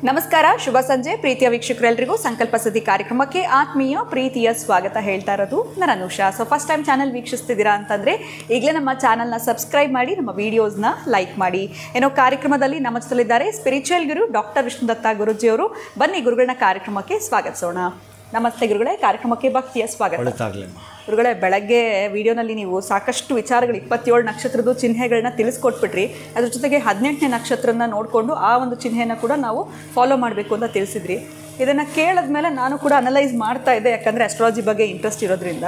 ನಮಸ್ಕಾರ, ಶುಭ ಸಂಜೆ ಪ್ರೀತಿಯ ವೀಕ್ಷಕರೆಲ್ಲರಿಗೂ ಸಂಕಲ್ಪ ಸುದ್ದಿ ಕಾರ್ಯಕ್ರಮಕ್ಕೆ ಆತ್ಮೀಯ ಪ್ರೀತಿಯ ಸ್ವಾಗತ ಹೇಳ್ತಾ ಇರೋದು ನಾನು Anusha. So first time channel ವೀಕ್ಷಿಸ್ತಿದ್ದೀರಾ ಅಂತಂದರೆ ಈಗಲೇ ನಮ್ಮ ಚಾನಲ್ನ ಸಬ್ಸ್ಕ್ರೈಬ್ ಮಾಡಿ, ನಮ್ಮ ವೀಡಿಯೋಸ್ನ ಲೈಕ್ ಮಾಡಿ. ಏನೋ ಕಾರ್ಯಕ್ರಮದಲ್ಲಿ ನಮ್ಮ ಜೊತೆಲಿದ್ದಾರೆ ಸ್ಪಿರಿಚುವಲ್ ಗುರು ಡಾಕ್ಟರ್ ವಿಷ್ಣುದತ್ತ ಗುರುಜಿಯವರು. ಬನ್ನಿ ಗುರುಗಳನ್ನ ಕಾರ್ಯಕ್ರಮಕ್ಕೆ ಸ್ವಾಗತಿಸೋಣ. ನಮಸ್ತೆ ಗುರುಗಳೇ, ಕಾರ್ಯಕ್ರಮಕ್ಕೆ ಭಕ್ತಿಯ ಸ್ವಾಗತ. ಗುರುಗಳೇ, ಬೆಳಗ್ಗೆ ವಿಡಿಯೋನಲ್ಲಿ ನೀವು ಸಾಕಷ್ಟು ವಿಚಾರಗಳು 27 ನಕ್ಷತ್ರದ ಚಿಹ್ನೆಗಳನ್ನ ತಿಳಿಸ್ಕೊಟ್ಬಿಟ್ರಿ. ಅದ್ರ ಜೊತೆಗೆ 18ನೇ ನಕ್ಷತ್ರನ ನೋಡಿಕೊಂಡು ಆ ಒಂದು ಚಿಹ್ನೆಯನ್ನು ಕೂಡ ನಾವು ಫಾಲೋ ಮಾಡಬೇಕು ಅಂತ ತಿಳಿಸಿದ್ರಿ. ಇದನ್ನು ಕೇಳಿದ್ಮೇಲೆ ನಾನು ಕೂಡ ಅನಲೈಸ್ ಮಾಡ್ತಾ ಇದ್ದೆ, ಯಾಕಂದರೆ ಅಸ್ಟ್ರಾಲಜಿ ಬಗ್ಗೆ ಇಂಟ್ರೆಸ್ಟ್ ಇರೋದ್ರಿಂದ.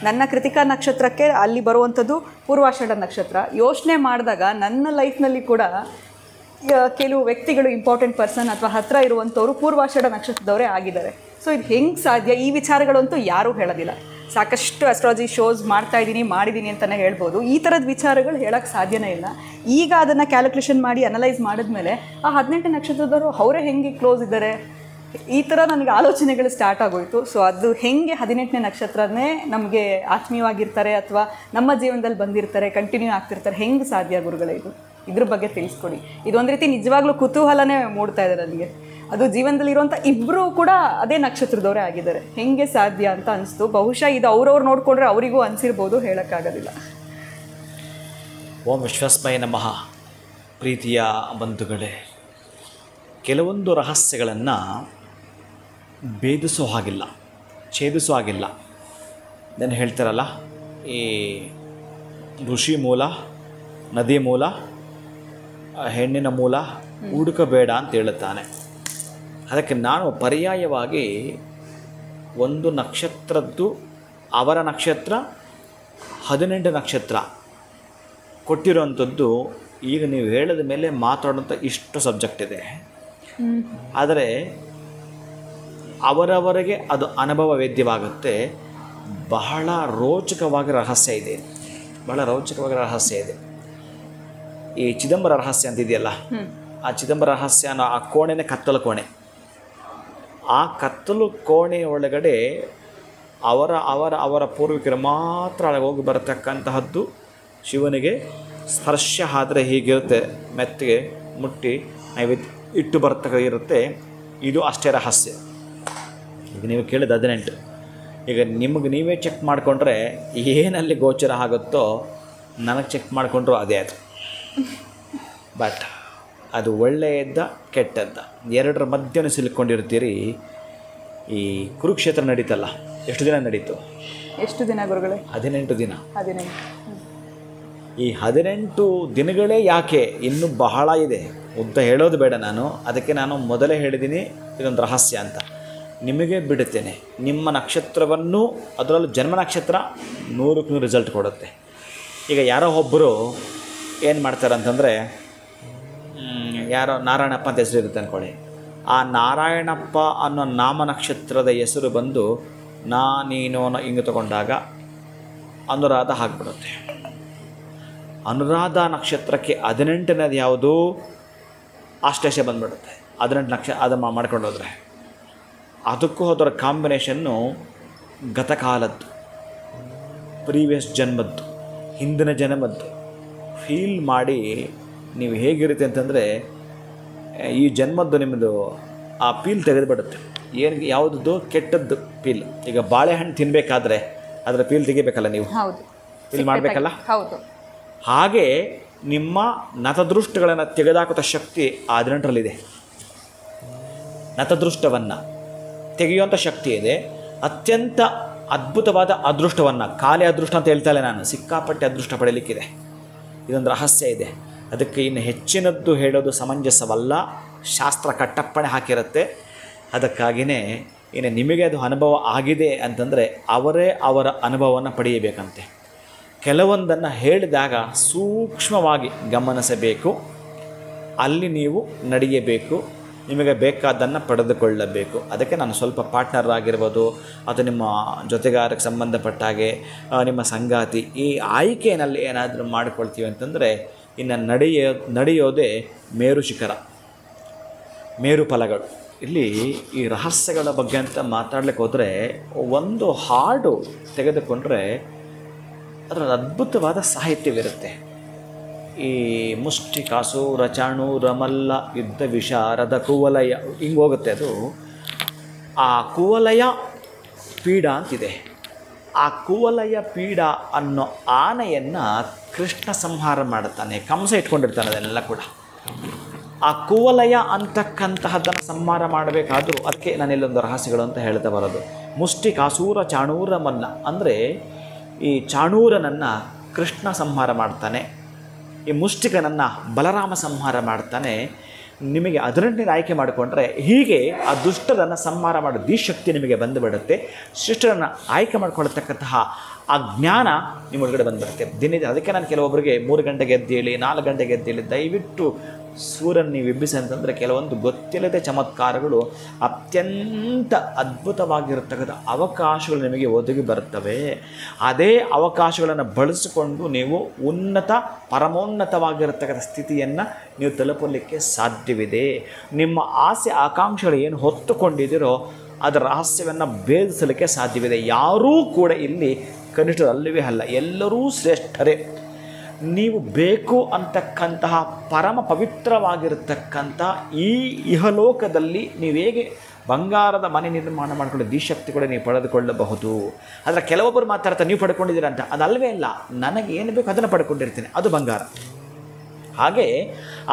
ನನ್ನ ಕೃತಿಕಾ ನಕ್ಷತ್ರಕ್ಕೆ ಅಲ್ಲಿ ಬರುವಂಥದ್ದು ಪೂರ್ವಾಷಾಢ ನಕ್ಷತ್ರ. ಯೋಚನೆ ಮಾಡಿದಾಗ ನನ್ನ ಲೈಫ್ನಲ್ಲಿ ಕೂಡ ಕೆಲವು ವ್ಯಕ್ತಿಗಳು, ಇಂಪಾರ್ಟೆಂಟ್ ಪರ್ಸನ್ ಅಥವಾ ಹತ್ತಿರ ಇರುವಂಥವ್ರು ಪೂರ್ವಾಷಾಢ ನಕ್ಷತ್ರದವರೇ ಆಗಿದ್ದಾರೆ. ಸೊ ಇದು ಹೆಂಗೆ ಸಾಧ್ಯ? ಈ ವಿಚಾರಗಳಂತೂ ಯಾರೂ ಹೇಳೋದಿಲ್ಲ. ಸಾಕಷ್ಟು ಅಸ್ಟ್ರಾಲಜಿ ಶೋಸ್ ಮಾಡಿದ್ದೀನಿ ಅಂತಲೇ ಹೇಳ್ಬೋದು. ಈ ಥರದ ವಿಚಾರಗಳು ಹೇಳೋಕ್ಕೆ ಸಾಧ್ಯನೇ ಇಲ್ಲ. ಈಗ ಅದನ್ನು ಕ್ಯಾಲ್ಕುಲೇಷನ್ ಮಾಡಿ ಅನಲೈಸ್ ಮಾಡಿದ್ಮೇಲೆ ಆ 18ನೇ ನಕ್ಷತ್ರದವರು ಅವರೇ ಹೆಂಗೆ ಕ್ಲೋಸ್ ಇದ್ದಾರೆ, ಈ ಥರ ನನಗೆ ಆಲೋಚನೆಗಳು ಸ್ಟಾರ್ಟ್ ಆಗೋಯಿತು. ಸೊ ಅದು ಹೆಂಗೆ 18ನೇ ನಕ್ಷತ್ರನೇ ನಮಗೆ ಆತ್ಮೀಯವಾಗಿರ್ತಾರೆ ಅಥವಾ ನಮ್ಮ ಜೀವನದಲ್ಲಿ ಬಂದಿರ್ತಾರೆ, ಕಂಟಿನ್ಯೂ ಆಗ್ತಿರ್ತಾರೆ, ಹೆಂಗೆ ಸಾಧ್ಯ ಗುರುಗಳೇ? ಇದ್ರ ಬಗ್ಗೆ ತಿಳಿಸ್ಕೊಡಿ. ಇದೊಂದು ರೀತಿ ನಿಜವಾಗ್ಲೂ ಕುತೂಹಲನೇ ಮೂಡ್ತಾ ಇದೆ ನನಗೆ. ಅದು ಜೀವನದಲ್ಲಿ ಇರುವಂಥ ಇಬ್ಬರು ಕೂಡ ಅದೇ ನಕ್ಷತ್ರದವರೇ ಆಗಿದ್ದಾರೆ, ಹೆಂಗೆ ಸಾಧ್ಯ ಅಂತ ಅನಿಸ್ತು. ಬಹುಶಃ ಇದು ಅವ್ರವ್ರು ನೋಡಿಕೊಂಡ್ರೆ ಅವರಿಗೂ ಅನಿಸಿರ್ಬೋದು, ಹೇಳೋಕ್ಕಾಗೋದಿಲ್ಲ. ಓಂ ವಿಶ್ವಸ್ಮಯ ನಮಃ. ಪ್ರೀತಿಯ ಬಂಧುಗಳೇ, ಕೆಲವೊಂದು ರಹಸ್ಯಗಳನ್ನು ಭೇದಿಸೋ ಹಾಗಿಲ್ಲ, ಛೇದಿಸೋ ಹಾಗಿಲ್ಲ. ನಾನು ಹೇಳ್ತಾರಲ್ಲ, ಈ ಋಷಿ ಮೂಲ, ನದಿ ಮೂಲ, ಹೆಣ್ಣಿನ ಮೂಲ ಹುಡುಕಬೇಡ ಅಂತ ಹೇಳುತ್ತಾನೆ. ಅದಕ್ಕೆ ನಾನು ಪರ್ಯಾಯವಾಗಿ ಒಂದು ನಕ್ಷತ್ರದ್ದು, ಅವರ ನಕ್ಷತ್ರ 18 ನಕ್ಷತ್ರ ಕೊಟ್ಟಿರೋವಂಥದ್ದು. ಈಗ ನೀವು ಹೇಳಿದ ಮೇಲೆ ಮಾತಾಡೋಂಥ ಇಷ್ಟು ಸಬ್ಜೆಕ್ಟ್ ಇದೆ. ಆದರೆ ಅವರವರಿಗೆ ಅದು ಅನುಭವ ವೇದ್ಯವಾಗುತ್ತೆ. ಬಹಳ ರೋಚಕವಾಗಿ ರಹಸ್ಯ ಇದೆ, ಬಹಳ ರೋಚಕವಾಗಿ ರಹಸ್ಯ ಇದೆ. ಈ ಚಿದಂಬರ ರಹಸ್ಯ ಅಂತಿದೆಯಲ್ಲ, ಆ ಚಿದಂಬರ ರಹಸ್ಯ ಅನ್ನೋ ಆ ಕೋಣೆನೇ ಕತ್ತಲು ಕೋಣೆ. ಆ ಕತ್ತಲು ಕೋಣೆ ಒಳಗಡೆ ಅವರ ಅವರ ಅವರ ಪೂರ್ವಿಕರು ಮಾತ್ರ ಹೋಗಿ ಬರತಕ್ಕಂತಹದ್ದು. ಶಿವನಿಗೆ ಸ್ಪರ್ಶ ಆದರೆ ಹೀಗಿರುತ್ತೆ, ಮೆತ್ತಿಗೆ ಮುಟ್ಟಿ ನೈವೇದ್ಯ ಇಟ್ಟು ಬರ್ತಕ್ಕ ಇರುತ್ತೆ. ಇದು ಅಷ್ಟೇ ರಹಸ್ಯ. ಈಗ ನೀವು ಕೇಳಿದ 18, ಈಗ ನಿಮಗೆ ನೀವೇ ಚೆಕ್ ಮಾಡಿಕೊಂಡ್ರೆ ಏನಲ್ಲಿ ಗೋಚರ ಆಗುತ್ತೋ ನನಗೆ ಚೆಕ್ ಮಾಡಿಕೊಂಡ್ರು ಅದೇ ಅದು. ಬಟ್ ಅದು ಒಳ್ಳೆಯದ ಕೆಟ್ಟದ್ದ ಎರಡರ ಮಧ್ಯೆ ಸಿಲ್ಕೊಂಡಿರ್ತೀರಿ. ಈ ಕುರುಕ್ಷೇತ್ರ ನಡೀತಲ್ಲ, ಎಷ್ಟು ದಿನ ನಡೀತು? ಎಷ್ಟು ದಿನ ಗುರುಗಳೇ? 18 ದಿನ. 18. ಈ 18 ದಿನಗಳೇ ಯಾಕೆ? ಇನ್ನೂ ಬಹಳ ಇದೆ, ಉದ್ದ ಹೇಳೋದು ಬೇಡ ನಾನು. ಅದಕ್ಕೆ ನಾನು ಮೊದಲೇ ಹೇಳಿದ್ದೀನಿ ಇದೊಂದು ರಹಸ್ಯ ಅಂತ. ನಿಮಗೆ ಬಿಡುತ್ತೇನೆ. ನಿಮ್ಮ ನಕ್ಷತ್ರವನ್ನು, ಅದರಲ್ಲೂ ಜನ್ಮ ನಕ್ಷತ್ರ 100ಕ್ಕೆ 100 ರಿಸಲ್ಟ್ ಕೊಡುತ್ತೆ. ಈಗ ಯಾರೋ ಒಬ್ಬರು ಏನು ಮಾಡ್ತಾರೆ ಅಂತಂದರೆ, ಯಾರೋ ನಾರಾಯಣಪ್ಪ ಅಂತ ಹೆಸರು ಇರುತ್ತೆ ಅಂದ್ಕೊಳ್ಳಿ. ಆ ನಾರಾಯಣಪ್ಪ ಅನ್ನೋ ನಾಮ ನಕ್ಷತ್ರದ ಹೆಸರು ಬಂದು ನೀನು ಹಿಂಗೆ ತಗೊಂಡಾಗ ಅನುರಾಧ ಆಗಿಬಿಡುತ್ತೆ. ಅನುರಾಧ ನಕ್ಷತ್ರಕ್ಕೆ 18ನೇದು ಯಾವುದು? ಅಷ್ಟೇಶೆ ಬಂದುಬಿಡುತ್ತೆ. 18 ಅದು ಮಾಡ್ಕೊಂಡು ಹೋದರೆ ಅದಕ್ಕೂ ಅದರ ಕಾಂಬಿನೇಷನ್ನು ಗತಕಾಲದ್ದು, ಪ್ರೀವಿಯಸ್ ಜನ್ಮದ್ದು, ಹಿಂದಿನ ಜನ್ಮದ್ದು ಫೀಲ್ ಮಾಡಿ ನೀವು ಹೇಗಿರುತ್ತೆ ಅಂತಂದರೆ, ಈ ಜನ್ಮದ್ದು ನಿಮ್ಮದು ಆ ಪೀಲ್ ತೆಗೆದುಬಿಡುತ್ತೆ. ಏನು ಯಾವುದದ್ದು ಕೆಟ್ಟದ್ದು ಪೀಲ್. ಈಗ ಬಾಳೆಹಣ್ಣು ತಿನ್ನಬೇಕಾದ್ರೆ ಅದರ ಪೀಲ್ ತೆಗಿಬೇಕಲ್ಲ, ನೀವು ಪೀಲ್ ಮಾಡಬೇಕಲ್ಲ. ಹೌದು. ಹಾಗೆ ನಿಮ್ಮ ನತದೃಷ್ಟಗಳನ್ನು ತೆಗೆದಾಕುವ ಶಕ್ತಿ ಆ 18ರಲ್ಲಿದೆ. ನತದೃಷ್ಟವನ್ನು ತೆಗೆಯುವಂಥ ಶಕ್ತಿ ಇದೆ. ಅತ್ಯಂತ ಅದ್ಭುತವಾದ ಅದೃಷ್ಟವನ್ನು, ಖಾಲಿ ಅದೃಷ್ಟ ಅಂತ ಹೇಳ್ತಾಯಿಲ್ಲ ನಾನು, ಸಿಕ್ಕಾಪಟ್ಟೆ ಅದೃಷ್ಟ ಪಡೆಯಲಿಕ್ಕಿದೆ. ಇದೊಂದು ರಹಸ್ಯ ಇದೆ. ಅದಕ್ಕೆ ಇನ್ನು ಹೆಚ್ಚಿನದ್ದು ಹೇಳೋದು ಸಮಂಜಸವಲ್ಲ. ಶಾಸ್ತ್ರ ಕಟ್ಟಪ್ಪಣೆ ಹಾಕಿರುತ್ತೆ. ಅದಕ್ಕಾಗಿಯೇ ಇನ್ನು ನಿಮಗೆ ಅದು ಅನುಭವ ಆಗಿದೆ ಅಂತಂದರೆ ಅವರೇ ಅವರ ಅನುಭವವನ್ನು ಪಡೆಯಬೇಕಂತೆ. ಕೆಲವೊಂದನ್ನು ಹೇಳಿದಾಗ ಸೂಕ್ಷ್ಮವಾಗಿ ಗಮನಿಸಬೇಕು, ಅಲ್ಲಿ ನೀವು ನಡೆಯಬೇಕು, ನಿಮಗೆ ಬೇಕಾದ್ದನ್ನು ಪಡೆದುಕೊಳ್ಳಬೇಕು. ಅದಕ್ಕೆ ನಾನು ಸ್ವಲ್ಪ ಪಾರ್ಟ್ನರ್ ಆಗಿರ್ಬೋದು ಅಥವಾ ನಿಮ್ಮ ಜೊತೆಗಾರಕ್ಕೆ ಸಂಬಂಧಪಟ್ಟ ಹಾಗೆ ನಿಮ್ಮ ಸಂಗಾತಿ, ಈ ಆಯ್ಕೆಯಲ್ಲಿ ಏನಾದರೂ ಮಾಡಿಕೊಳ್ತೀವಿ ಅಂತಂದರೆ ಇನ್ನು ನಡೆಯೋದೇ ಮೇರು ಶಿಖರ, ಮೇರು ಫಲಗಳು. ಇಲ್ಲಿ ಈ ರಹಸ್ಯಗಳ ಬಗ್ಗೆ ಅಂತ ಮಾತಾಡ್ಲಿಕ್ಕೆ ಹೋದರೆ ಒಂದು ಹಾಡು ತೆಗೆದುಕೊಂಡ್ರೆ ಅದರಲ್ಲಿ ಅದ್ಭುತವಾದ ಸಾಹಿತ್ಯವಿರುತ್ತೆ. ಈ ಮುಷ್ಟಿಕಾಸೂರ ಚಾಣೂರ ಮಲ್ಲ ಯುದ್ಧ ವಿಶಾರದ ಕುವಲಯ ಹಿಂಗೆ ಹೋಗುತ್ತೆ. ಅದು ಆ ಕುವಲಯ ಪೀಡ ಅಂತಿದೆ. ಆ ಕುವಲಯ ಪೀಡ ಅನ್ನೋ ಆನೆಯನ್ನು ಕೃಷ್ಣ ಸಂಹಾರ ಮಾಡುತ್ತಾನೆ. ಕಂಸ ಇಟ್ಕೊಂಡಿರ್ತಾನೆ ಅದನ್ನೆಲ್ಲ ಕೂಡ. ಆ ಕುವಲಯ ಅಂತಕ್ಕಂತಹದ್ದನ್ನು ಸಂಹಾರ ಮಾಡಬೇಕಾದ್ರೂ ಅದಕ್ಕೆ ನಾನಿಲ್ಲೊಂದು ರಹಸ್ಯಗಳು ಅಂತ ಹೇಳ್ತಾ ಬರೋದು. ಮುಷ್ಟಿಕಾಸೂರ ಚಾಣೂರ ಮಲ್ಲ ಅಂದರೆ ಈ ಚಾಣೂರನನ್ನು ಕೃಷ್ಣ ಸಂಹಾರ ಮಾಡ್ತಾನೆ, ಈ ಮುಷ್ಟಿಕನನ್ನು ಬಲರಾಮ ಸಂಹಾರ ಮಾಡ್ತಾನೆ. ನಿಮಗೆ 18 ಆಯ್ಕೆ ಮಾಡಿಕೊಂಡ್ರೆ ಹೀಗೆ ಆ ದುಷ್ಟರನ್ನು ಸಂಹಾರ ಮಾಡೋ ಶಕ್ತಿ ನಿಮಗೆ ಬಂದುಬಿಡುತ್ತೆ. ಶಿಷ್ಟರನ್ನು ಆಯ್ಕೆ ಮಾಡ್ಕೊಳ್ತಕ್ಕಂತಹ ಆ ಜ್ಞಾನ ನಿಮ್ಮ ಒಳಗಡೆ ಬಂದುಬಿಡುತ್ತೆ ದಿನದ. ಅದಕ್ಕೆ ನಾನು ಕೆಲವೊಬ್ಬರಿಗೆ 3 ಗಂಟೆಗೆ ಎದ್ದೇಳಿ 4 ಗಂಟೆಗೆ ಎದ್ದೇಳಿ ದಯವಿಟ್ಟು ಸೂರ್ಯನ ನೀವು ಎಬ್ಬಿಸಿ ಅಂತಂದರೆ ಕೆಲವೊಂದು ಗೊತ್ತಿಲ್ಲದೆ ಚಮತ್ಕಾರಗಳು ಅತ್ಯಂತ ಅದ್ಭುತವಾಗಿರತಕ್ಕಂಥ ಅವಕಾಶಗಳು ನಿಮಗೆ ಒದಗಿ ಬರುತ್ತವೆ. ಅದೇ ಅವಕಾಶಗಳನ್ನು ಬಳಸಿಕೊಂಡು ನೀವು ಉನ್ನತ ಪರಮೋನ್ನತವಾಗಿರತಕ್ಕಂಥ ಸ್ಥಿತಿಯನ್ನು ನೀವು ತಲುಪಲಿಕ್ಕೆ ಸಾಧ್ಯವಿದೆ. ನಿಮ್ಮ ಆಸೆ ಆಕಾಂಕ್ಷೆಗಳು ಏನು ಹೊತ್ತುಕೊಂಡಿದ್ದೀರೋ ಅದರ ರಹಸ್ಯವನ್ನು ಭೇದಿಸಲಿಕ್ಕೆ ಸಾಧ್ಯವಿದೆ. ಯಾರೂ ಕೂಡ ಇಲ್ಲಿ ಕನಿಷ್ಠ ಅಲ್ಲವೇ ಅಲ್ಲ, ಎಲ್ಲರೂ ಶ್ರೇಷ್ಠರೇ. ನೀವು ಬೇಕು ಅಂತಕ್ಕಂತಹ ಪರಮ ಪವಿತ್ರವಾಗಿರತಕ್ಕಂಥ ಈ ಇಹಲೋಕದಲ್ಲಿ ನೀವು ಹೇಗೆ ಬಂಗಾರದ ಮನೆ ನಿರ್ಮಾಣ ಮಾಡಿಕೊಂಡು ದಿಶಕ್ತಿ ಕೂಡ ನೀವು ಪಡೆದುಕೊಳ್ಳಬಹುದು. ಆದರೆ ಕೆಲವೊಬ್ಬರು ಮಾತಾಡ್ತಾರೆ ನೀವು ಪಡ್ಕೊಂಡಿದ್ದೀರಾ ಅಂತ. ಅದಲ್ವೇ ಇಲ್ಲ, ನನಗೆ ಏನು ಬೇಕು ಅದನ್ನು ಪಡ್ಕೊಂಡಿರ್ತೀನಿ, ಅದು ಬಂಗಾರ. ಹಾಗೆ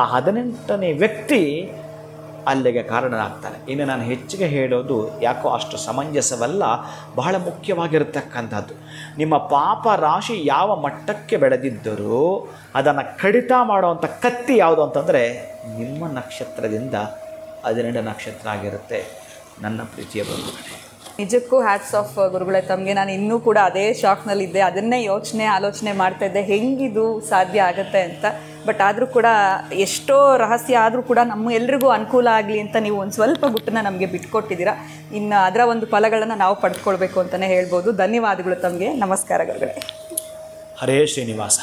ಆ 18ನೇ ವ್ಯಕ್ತಿ ಅಲ್ಲಿಗೆ ಕಾರಣನಾಗ್ತಾನೆ. ಇನ್ನು ನಾನು ಹೆಚ್ಚಿಗೆ ಹೇಳೋದು ಯಾಕೋ ಅಷ್ಟು ಸಮಂಜಸವಲ್ಲ, ಬಹಳ ಮುಖ್ಯವಾಗಿರತಕ್ಕಂಥದ್ದು. ನಿಮ್ಮ ಪಾಪ ರಾಶಿ ಯಾವ ಮಟ್ಟಕ್ಕೆ ಬೆಳೆದಿದ್ದರೂ ಅದನ್ನು ಕಡಿತ ಮಾಡುವಂಥ ಕತ್ತಿ ಯಾವುದು ಅಂತಂದರೆ ನಿಮ್ಮ ನಕ್ಷತ್ರದಿಂದ 18 ನಕ್ಷತ್ರ ಆಗಿರುತ್ತೆ. ನನ್ನ ಪ್ರೀತಿಯ ಬಂಧುಗಳೇ, ನಿಜಕ್ಕೂ ಹ್ಯಾಟ್ಸ್ ಆಫ್ ಗುರುಗಳೇ ತಮಗೆ. ನಾನು ಇನ್ನೂ ಕೂಡ ಅದೇ ಶಾಕ್ನಲ್ಲಿದ್ದೆ, ಅದನ್ನೇ ಆಲೋಚನೆ ಮಾಡ್ತಾ ಇದ್ದೆ ಹೆಂಗಿದು ಸಾಧ್ಯ ಆಗುತ್ತೆ ಅಂತ. ಬಟ್ ಆದರೂ ಕೂಡ ಎಷ್ಟೋ ರಹಸ್ಯ ಆದರೂ ಕೂಡ ನಮ್ಮ ಎಲ್ರಿಗೂ ಅನುಕೂಲ ಆಗಲಿ ಅಂತ ನೀವು ಒಂದು ಸ್ವಲ್ಪ ಗುಟ್ಟನ್ನು ನಮಗೆ ಬಿಟ್ಕೊಟ್ಟಿದ್ದೀರಾ. ಇನ್ನು ಅದರ ಒಂದು ಫಲಗಳನ್ನು ನಾವು ಪಡೆದುಕೊಳ್ಬೇಕು ಅಂತಲೇ ಹೇಳ್ಬೋದು. ಧನ್ಯವಾದಗಳು ತಮಗೆ. ನಮಸ್ಕಾರ ಗುರುಗಳೇ. ಹರೇ ಶ್ರೀನಿವಾಸ.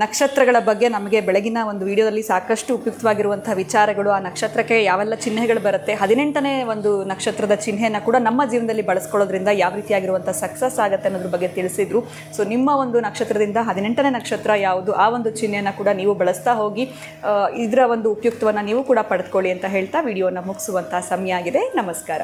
ನಕ್ಷತ್ರಗಳ ಬಗ್ಗೆ ನಮಗೆ ಬೆಳಗಿನ ಒಂದು ವಿಡಿಯೋದಲ್ಲಿ ಸಾಕಷ್ಟು ಉಪಯುಕ್ತವಾಗಿರುವಂಥ ವಿಚಾರಗಳು, ಆ ನಕ್ಷತ್ರಕ್ಕೆ ಯಾವೆಲ್ಲ ಚಿಹ್ನೆಗಳು ಬರುತ್ತೆ, 18ನೇ ಒಂದು ನಕ್ಷತ್ರದ ಚಿಹ್ನೆಯನ್ನು ಕೂಡ ನಮ್ಮ ಜೀವನದಲ್ಲಿ ಬಳಸ್ಕೊಳ್ಳೋದ್ರಿಂದ ಯಾವ ರೀತಿಯಾಗಿರುವಂಥ ಸಕ್ಸಸ್ ಆಗುತ್ತೆ ಅನ್ನೋದ್ರ ಬಗ್ಗೆ ತಿಳಿಸಿದ್ರು. ಸೊ ನಿಮ್ಮ ಒಂದು ನಕ್ಷತ್ರದಿಂದ 18ನೇ ನಕ್ಷತ್ರ ಯಾವುದು, ಆ ಒಂದು ಚಿಹ್ನೆಯನ್ನು ಕೂಡ ನೀವು ಬಳಸ್ತಾ ಹೋಗಿ ಇದರ ಒಂದು ಉಪಯುಕ್ತವನ್ನು ನೀವು ಕೂಡ ಪಡೆದುಕೊಳ್ಳಿ ಅಂತ ಹೇಳ್ತಾ ವಿಡಿಯೋನ ಮುಗಿಸುವಂಥ ಸಮಯ ಆಗಿದೆ. ನಮಸ್ಕಾರ.